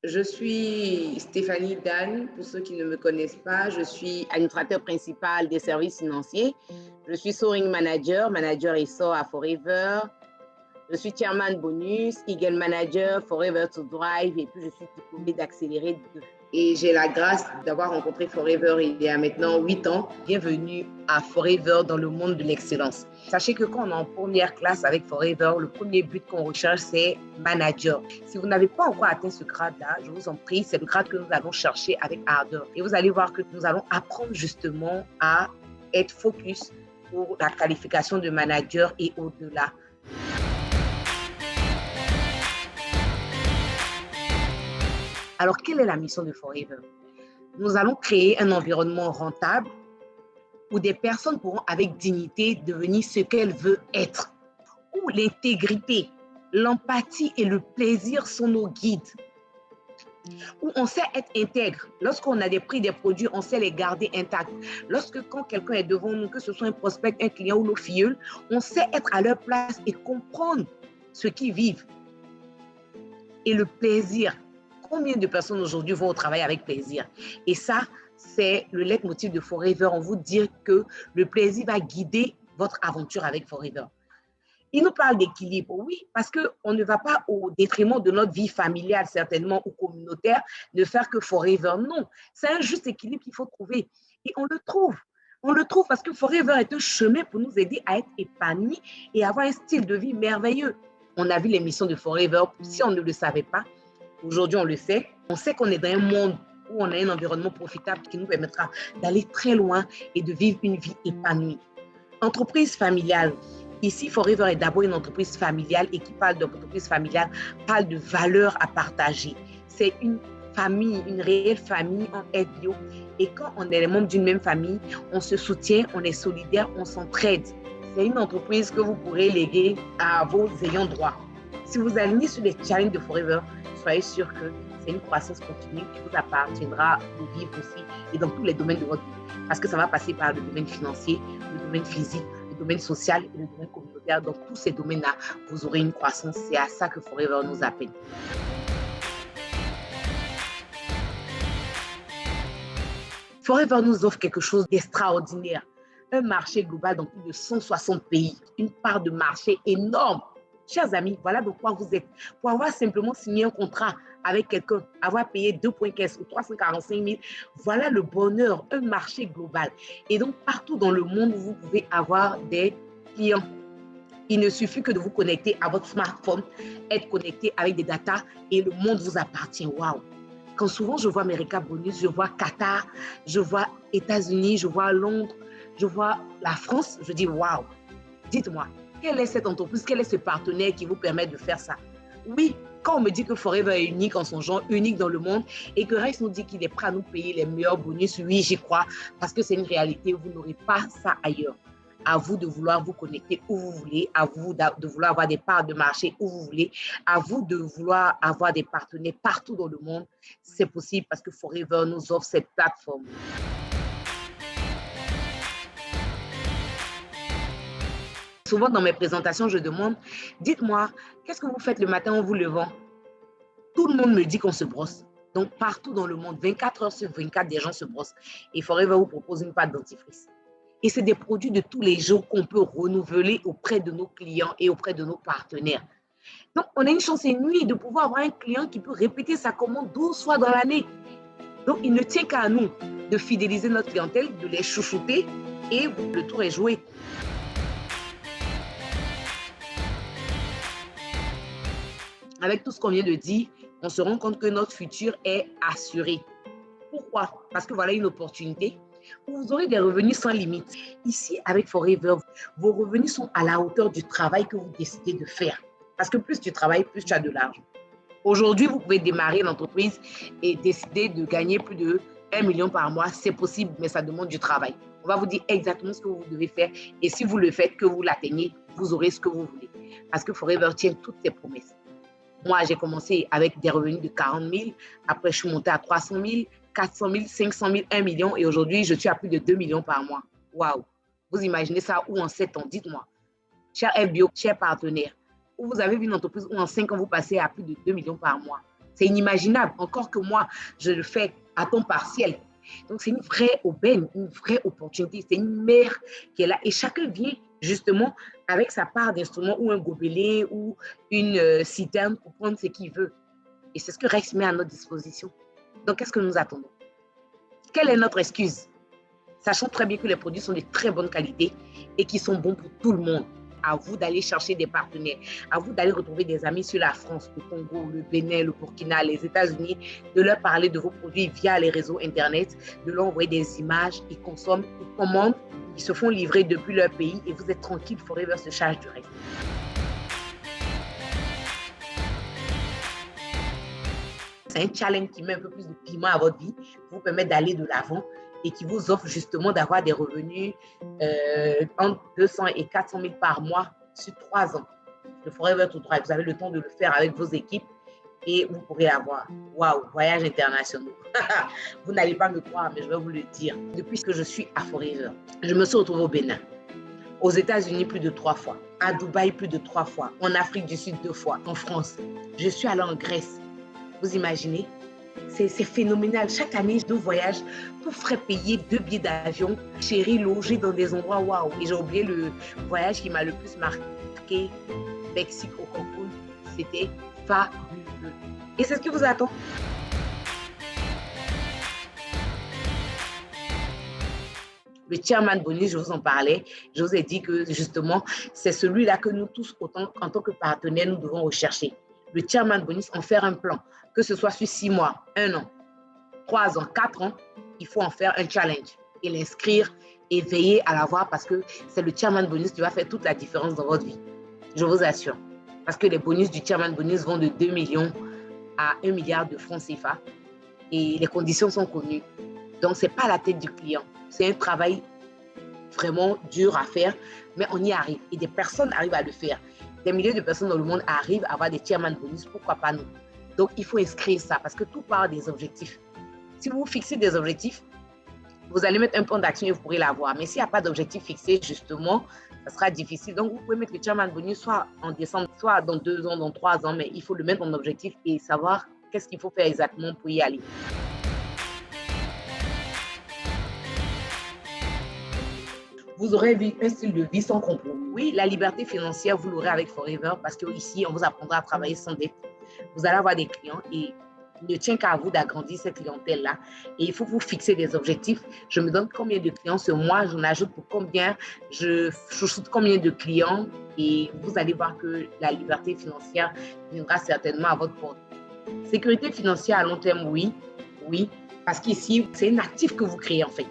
Je suis Stéphanie Dan, pour ceux qui ne me connaissent pas. Je suis administrateur principal des services financiers. Je suis Soaring Manager, manager ESSOR à Forever. Je suis Chairman Bonus, Eagle Manager, Forever to Drive, et puis je suis diplômée d'Accéléré 2. Et j'ai la grâce d'avoir rencontré Forever il y a maintenant 8 ans. Bienvenue à Forever dans le monde de l'excellence. Sachez que quand on est en première classe avec Forever, le premier but qu'on recherche, c'est manager. Si vous n'avez pas encore atteint ce grade-là, je vous en prie, c'est le grade que nous allons chercher avec ardeur. Et vous allez voir que nous allons apprendre justement à être focus pour la qualification de manager et au-delà. Alors, quelle est la mission de Forever? Nous allons créer un environnement rentable où des personnes pourront avec dignité devenir ce qu'elles veulent être, où l'intégrité, l'empathie et le plaisir sont nos guides, où on sait être intègre. Lorsqu'on a des prix des produits, on sait les garder intacts. Quand quelqu'un est devant nous, que ce soit un prospect, un client ou nos filleuls, on sait être à leur place et comprendre ce qu'ils vivent. Et le plaisir. Combien de personnes aujourd'hui vont au travail avec plaisir? Et ça, c'est le leitmotiv de Forever. On vous dit que le plaisir va guider votre aventure avec Forever. Il nous parle d'équilibre, oui, parce qu'on ne va pas au détriment de notre vie familiale, certainement, ou communautaire, de faire que Forever. Non, c'est un juste équilibre qu'il faut trouver. Et on le trouve. On le trouve parce que Forever est un chemin pour nous aider à être épanouis et avoir un style de vie merveilleux. On a vu l'émission de Forever. Si on ne le savait pas, aujourd'hui, on le sait. On sait qu'on est dans un monde où on a un environnement profitable qui nous permettra d'aller très loin et de vivre une vie épanouie. Entreprise familiale. Ici, Forever est d'abord une entreprise familiale et qui parle d'entreprise familiale, parle de valeurs à partager. C'est une famille, une réelle famille en FBO. Et quand on est les membres d'une même famille, on se soutient, on est solidaire, on s'entraide. C'est une entreprise que vous pourrez léguer à vos ayants droit. Si vous alignez sur les challenges de Forever, soyez sûr que c'est une croissance continue qui vous appartiendra de vivre aussi et dans tous les domaines de votre vie. Parce que ça va passer par le domaine financier, le domaine physique, le domaine social et le domaine communautaire. Dans tous ces domaines-là, vous aurez une croissance. C'est à ça que Forever nous appelle. Forever nous offre quelque chose d'extraordinaire. Un marché global dans plus de 160 pays. Une part de marché énorme. Chers amis, voilà de quoi vous êtes. Pour avoir simplement signé un contrat avec quelqu'un, avoir payé 2,15 ou 345 000, voilà le bonheur, un marché global. Et donc, partout dans le monde, vous pouvez avoir des clients. Il ne suffit que de vous connecter à votre smartphone, être connecté avec des datas et le monde vous appartient. Waouh! Quand souvent je vois America Bonus, je vois Qatar, je vois États-Unis, je vois Londres, je vois la France, je dis waouh! Dites-moi, quelle est cette entreprise, quel est ce partenaire qui vous permet de faire ça? Oui, quand on me dit que Forever est unique en son genre, unique dans le monde, et que Rex nous dit qu'il est prêt à nous payer les meilleurs bonus, oui, j'y crois, parce que c'est une réalité, vous n'aurez pas ça ailleurs. À vous de vouloir vous connecter où vous voulez, à vous de vouloir avoir des parts de marché où vous voulez, à vous de vouloir avoir des partenaires partout dans le monde. C'est possible parce que Forever nous offre cette plateforme. Souvent, dans mes présentations, je demande, dites-moi, qu'est-ce que vous faites le matin en vous levant? Tout le monde me dit qu'on se brosse. Donc, partout dans le monde, 24 heures sur 24, des gens se brossent. Et Forever vous propose une pâte dentifrice. Et c'est des produits de tous les jours qu'on peut renouveler auprès de nos clients et auprès de nos partenaires. Donc, on a une chance inouïe de pouvoir avoir un client qui peut répéter sa commande 12 fois dans l'année. Donc, il ne tient qu'à nous de fidéliser notre clientèle, de les chouchouter et le tour est joué. Avec tout ce qu'on vient de dire, on se rend compte que notre futur est assuré. Pourquoi? Parce que voilà une opportunité où vous aurez des revenus sans limite. Ici, avec Forever, vos revenus sont à la hauteur du travail que vous décidez de faire. Parce que plus tu travailles, plus tu as de l'argent. Aujourd'hui, vous pouvez démarrer l'entreprise et décider de gagner plus de 1 million par mois. C'est possible, mais ça demande du travail. On va vous dire exactement ce que vous devez faire. Et si vous le faites, que vous l'atteignez, vous aurez ce que vous voulez. Parce que Forever tient toutes ses promesses. Moi, j'ai commencé avec des revenus de 40 000. Après, je suis montée à 300 000, 400 000, 500 000, 1 million. Et aujourd'hui, je suis à plus de 2 millions par mois. Waouh! Vous imaginez ça où en 7 ans? Dites-moi. Cher FBO, cher partenaire, où vous avez vu une entreprise où en 5 ans, vous passez à plus de 2 millions par mois. C'est inimaginable. Encore que moi, je le fais à temps partiel. Donc, c'est une vraie aubaine, une vraie opportunité. C'est une mère qui est là. Et chacun vient justement avec sa part d'instrument ou un gobelet ou une citerne pour prendre ce qu'il veut. Et c'est ce que Rex met à notre disposition. Donc, qu'est-ce que nous attendons? Quelle est notre excuse? Sachant très bien que les produits sont de très bonne qualité et qui sont bons pour tout le monde. À vous d'aller chercher des partenaires, à vous d'aller retrouver des amis sur la France, le Congo, le Bénin, le Burkina, les États-Unis, de leur parler de vos produits via les réseaux Internet, de leur envoyer des images, ils consomment, ils commandent, ils se font livrer depuis leur pays et vous êtes tranquille, Forever se charge du reste. C'est un challenge qui met un peu plus de piment à votre vie, qui vous permet d'aller de l'avant et qui vous offre justement d'avoir des revenus entre 200 et 400 000 par mois sur 3 ans. Le Forever to Thrive, vous avez le temps de le faire avec vos équipes et vous pourrez avoir, waouh, voyages internationaux. Vous n'allez pas me croire, mais je vais vous le dire. Depuis que je suis à Forever, je me suis retrouvée au Bénin, aux États-Unis plus de 3 fois, à Dubaï plus de 3 fois, en Afrique du Sud 2 fois, en France. Je suis allée en Grèce. Vous imaginez? C'est phénoménal. Chaque année, 2 voyages, tout frais payés, 2 billets d'avion, chérie, logé dans des endroits waouh. Et j'ai oublié le voyage qui m'a le plus marqué, Mexique au Cancun. C'était fabuleux. Et c'est ce qui vous attend. Le chairman bonus, je vous en parlais. Je vous ai dit que justement, c'est celui-là que nous tous, autant en tant que partenaires, nous devons rechercher. Le chairman bonus, en faire un plan, que ce soit sur 6 mois, 1 an, 3 ans, 4 ans, il faut en faire un challenge et l'inscrire et veiller à l'avoir parce que c'est le chairman bonus qui va faire toute la différence dans votre vie. Je vous assure. Parce que les bonus du chairman bonus vont de 2 millions à 1 milliard de francs CFA et les conditions sont connues. Donc, ce n'est pas à la tête du client. C'est un travail vraiment dur à faire, mais on y arrive et des personnes arrivent à le faire. Des milliers de personnes dans le monde arrivent à avoir des chairman bonus, pourquoi pas nous? Donc, il faut inscrire ça parce que tout part des objectifs. Si vous fixez des objectifs, vous allez mettre un plan d'action et vous pourrez l'avoir. Mais s'il n'y a pas d'objectif fixé, justement, ça sera difficile. Donc, vous pouvez mettre le chairman bonus soit en décembre, soit dans 2 ans, dans 3 ans, mais il faut le mettre en objectif et savoir qu'est-ce qu'il faut faire exactement pour y aller. Vous aurez un style de vie sans compromis. Oui, la liberté financière, vous l'aurez avec Forever parce qu'ici, on vous apprendra à travailler sans dette. Vous allez avoir des clients et il ne tient qu'à vous d'agrandir cette clientèle-là. Et il faut vous fixer des objectifs. Je me donne combien de clients ce mois, j'en ajoute pour combien, je chouchoute combien de clients et vous allez voir que la liberté financière viendra certainement à votre porte. Sécurité financière à long terme, oui, parce qu'ici, c'est un actif que vous créez en fait.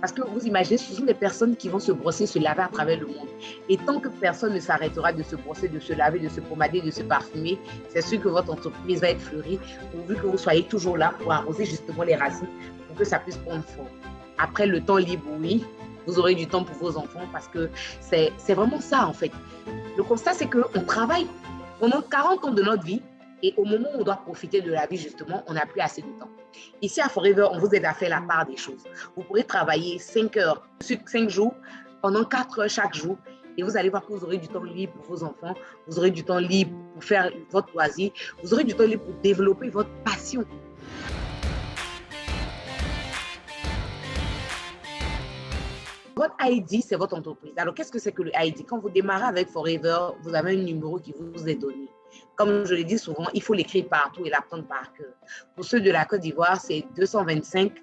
Parce que vous imaginez, ce sont des personnes qui vont se brosser, se laver à travers le monde. Et tant que personne ne s'arrêtera de se brosser, de se laver, de se pomader, de se parfumer, c'est sûr que votre entreprise va être fleurie, pourvu que vous soyez toujours là pour arroser justement les racines, pour que ça puisse prendre forme. Après, le temps libre, oui, vous aurez du temps pour vos enfants parce que c'est vraiment ça en fait. Le constat, c'est qu'on travaille pendant 40 ans de notre vie et au moment où on doit profiter de la vie, justement, on n'a plus assez de temps. Ici, à Forever, on vous aide à faire la part des choses. Vous pourrez travailler 5 heures sur 5 jours, pendant 4 heures chaque jour, et vous allez voir que vous aurez du temps libre pour vos enfants, vous aurez du temps libre pour faire votre loisir, vous aurez du temps libre pour développer votre passion. Votre ID, c'est votre entreprise. Alors, qu'est-ce que c'est que le ID? Quand vous démarrez avec Forever, vous avez un numéro qui vous est donné. Comme je le dis souvent, il faut l'écrire partout et l'apprendre par cœur. Pour ceux de la Côte d'Ivoire, c'est 225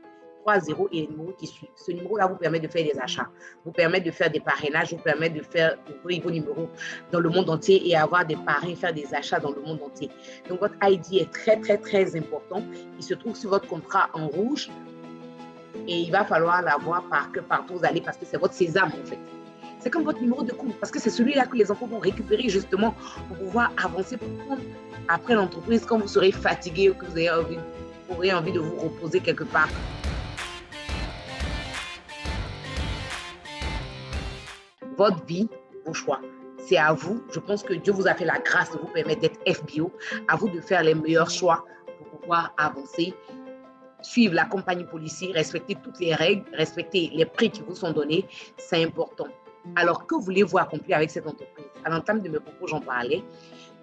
30 et les numéros qui suivent. Ce numéro-là vous permet de faire des achats, vous permet de faire des parrainages, vous permet de faire ouvrir vos numéros dans le monde entier et avoir des parrains, faire des achats dans le monde entier. Donc, votre ID est très, très, très important. Il se trouve sur votre contrat en rouge et il va falloir l'avoir partout où vous allez parce que c'est votre sésame en fait. C'est comme votre numéro de compte parce que c'est celui-là que les enfants vont récupérer justement pour pouvoir avancer pour prendre après l'entreprise quand vous serez fatigué ou que vous aurez envie de vous reposer quelque part. Votre vie, vos choix. C'est à vous. Je pense que Dieu vous a fait la grâce de vous permettre d'être FBO. À vous de faire les meilleurs choix pour pouvoir avancer. Suivre la compagnie policière, respecter toutes les règles, respecter les prix qui vous sont donnés, c'est important. Alors, que voulez-vous accomplir avec cette entreprise? À l'entame de mes propos, j'en parlais.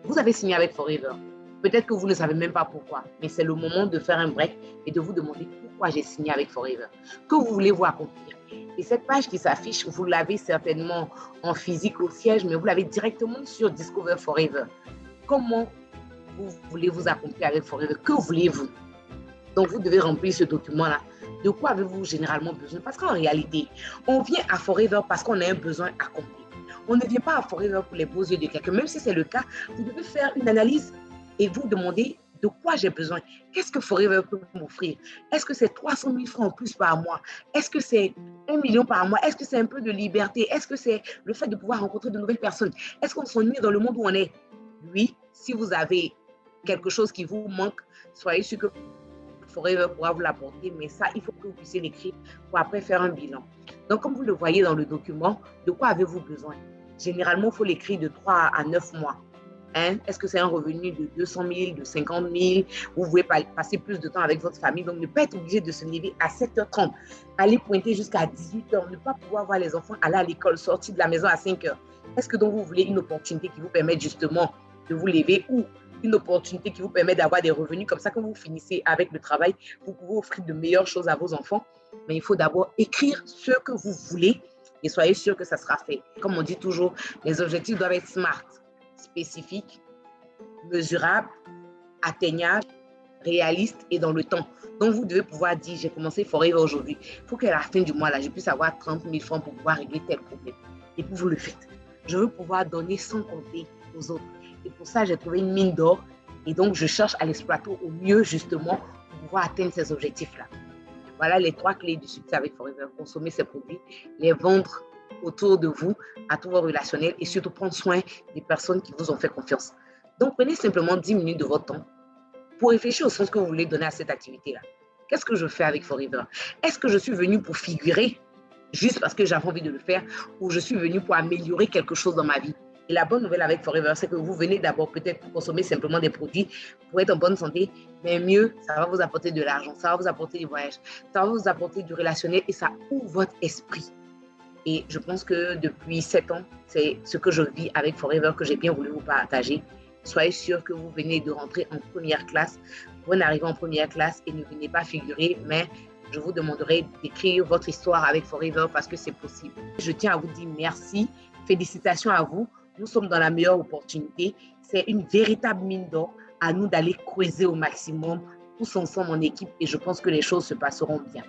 Vous avez signé avec Forever. Peut-être que vous ne savez même pas pourquoi, mais c'est le moment de faire un break et de vous demander pourquoi j'ai signé avec Forever. Que vous voulez vous accomplir? Et cette page qui s'affiche, vous l'avez certainement en physique au siège, mais vous l'avez directement sur Discover Forever. Comment vous voulez vous accomplir avec Forever? Que voulez-vous? Donc, vous devez remplir ce document-là. De quoi avez-vous généralement besoin? Parce qu'en réalité, on vient à Forever parce qu'on a un besoin accompli. On ne vient pas à Forever pour les beaux yeux de quelqu'un. Même si c'est le cas, vous devez faire une analyse et vous demander de quoi j'ai besoin. Qu'est-ce que Forever peut m'offrir? Est-ce que c'est 300 000 francs en plus par mois? Est-ce que c'est 1 million par mois? Est-ce que c'est un peu de liberté? Est-ce que c'est le fait de pouvoir rencontrer de nouvelles personnes? Est-ce qu'on s'ennuie dans le monde où on est? Oui, si vous avez quelque chose qui vous manque, soyez sûr que Forever pourra vous l'apporter, mais ça, il faut que vous puissiez l'écrire pour après faire un bilan. Donc, comme vous le voyez dans le document, de quoi avez-vous besoin? Généralement, il faut l'écrire de 3 à 9 mois. Hein? Est-ce que c'est un revenu de 200 000, de 50 000? Vous pouvez passer plus de temps avec votre famille, donc ne pas être obligé de se lever à 7h30, aller pointer jusqu'à 18h, ne pas pouvoir voir les enfants aller à l'école, sortir de la maison à 5h. Est-ce que donc vous voulez une opportunité qui vous permette justement de vous lever ou une opportunité qui vous permet d'avoir des revenus comme ça quand vous finissez avec le travail, vous pouvez offrir de meilleures choses à vos enfants, mais il faut d'abord écrire ce que vous voulez et soyez sûr que ça sera fait. Comme on dit toujours, les objectifs doivent être smart, spécifiques, mesurables, atteignables, réalistes et dans le temps. Donc, vous devez pouvoir dire, j'ai commencé Forever aujourd'hui. Il faut qu'à la fin du mois, là, je puisse avoir 30 000 francs pour pouvoir régler tel problème. Et puis, vous le faites. Je veux pouvoir donner sans compter aux autres. Et pour ça, j'ai trouvé une mine d'or. Et donc, je cherche à l'exploiter au mieux, justement, pour pouvoir atteindre ces objectifs-là. Voilà les 3 clés du succès avec Forever. Consommer ces produits, les vendre autour de vous, à tous vos relationnels et surtout prendre soin des personnes qui vous ont fait confiance. Donc, prenez simplement 10 minutes de votre temps pour réfléchir au sens que vous voulez donner à cette activité-là. Qu'est-ce que je fais avec Forever? Est-ce que je suis venue pour figurer juste parce que j'avais envie de le faire ou je suis venue pour améliorer quelque chose dans ma vie? Et la bonne nouvelle avec Forever, c'est que vous venez d'abord peut-être consommer simplement des produits pour être en bonne santé, mais mieux, ça va vous apporter de l'argent, ça va vous apporter des voyages, ça va vous apporter du relationnel et ça ouvre votre esprit. Et je pense que depuis 7 ans, c'est ce que je vis avec Forever que j'ai bien voulu vous partager. Soyez sûr que vous venez de rentrer en première classe. Vous n'arrivez en première classe et ne venez pas figurer, mais je vous demanderai d'écrire votre histoire avec Forever parce que c'est possible. Je tiens à vous dire merci, félicitations à vous. Nous sommes dans la meilleure opportunité. C'est une véritable mine d'or. À nous d'aller creuser au maximum, tous ensemble en équipe, et je pense que les choses se passeront bien.